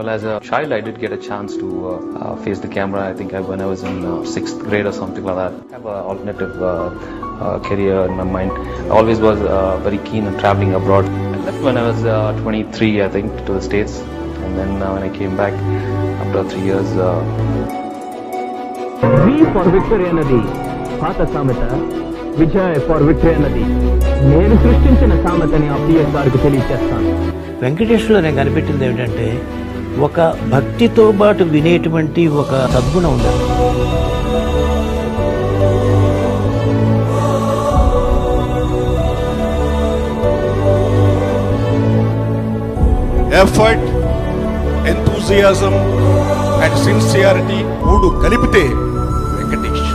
Well, as a child, I did get a chance to face the camera. I think when I was in 6th grade or something like that. I have an alternative career in my mind. I always was very keen on traveling abroad. I left when I was 23, I think, to the States. And then when I came back after 3 years. V for victory అన్నది పాత సామెత, Vijay for victory అన్నది నేను సృష్టించిన సామెతని ఆ PS గారికి తెలియజేస్తాను. వెంకటేశ్వర్లో నేను కనిపెట్టింది ఏమిటంటే ఒక భక్తితో పాటు వినేటువంటి ఒక సద్గుణం ఉండదు. ఎఫర్ట్, ఎంతూజియాజం అండ్ సిన్సియారిటీ మూడు కలిపితే వెంకటేష్.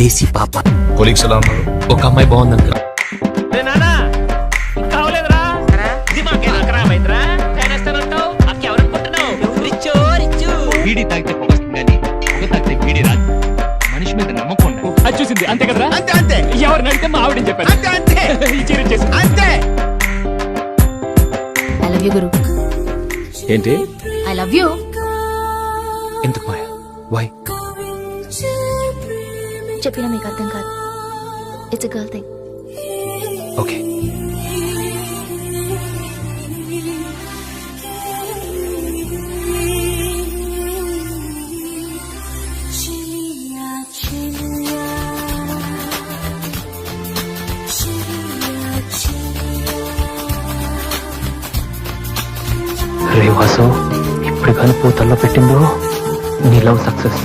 దేశీ పాప కొలీగ్స్ ఎలా ఉన్నారు? ఒక అమ్మాయి బాగుందంట. బీడీ తాగితే పొగొస్తుంది కానీ పొగ తాగితే బీడీ రాదు. మనిషి మీద నమ్మకం అది చూసింది అంతే కదరా. అంతే అంతే. ఎవరిని అడిగితే మా ఆవిడని చెప్పారు. అంతే అంతే. అంతే. ఐ లవ్ యు గురు. ఏంటి? I love you. ఎందుకు మాయా? వై? చెప్పినా మీకు అర్థం కాదు. It's a girl thing. Okay. రే వాసు, ఇప్పుడు కానీ పూతల్లో పెట్టిందో నీ లవ్ సక్సెస్.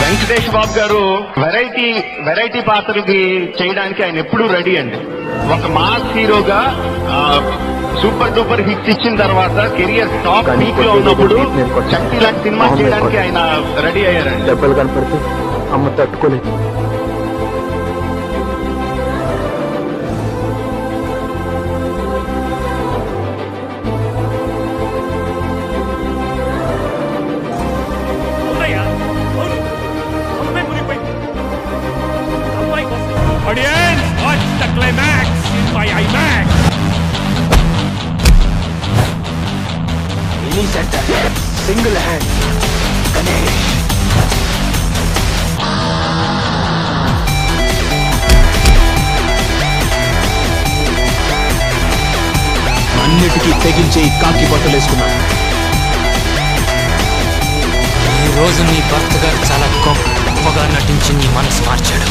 వెంకటేష్ బాబు గారు వెరైటీ పాత్రకి చేయడానికి ఆయన ఎప్పుడూ రెడీ అండి. ఒక మాస్ హీరోగా సూపర్ డూపర్ హిట్ ఇచ్చిన తర్వాత కెరియర్ టాప్ పీక్ లో ఉన్నప్పుడు శక్తి లాంటి సినిమా చేయడానికి ఆయన రెడీ అయ్యారండి. దెబ్బలు కనపడితే అమ్మ తట్టుకోలేదు. Audience, watch the climax in my IMAX. Any centre single hand Ganesh. అన్నిటికీ తెగించే ఈ కాకి బట్టలు వేసుకున్నాను. ఈ రోజు నీ భర్త గారు చాలా గొప్పగా నటించి నీ మనసు మార్చాడు.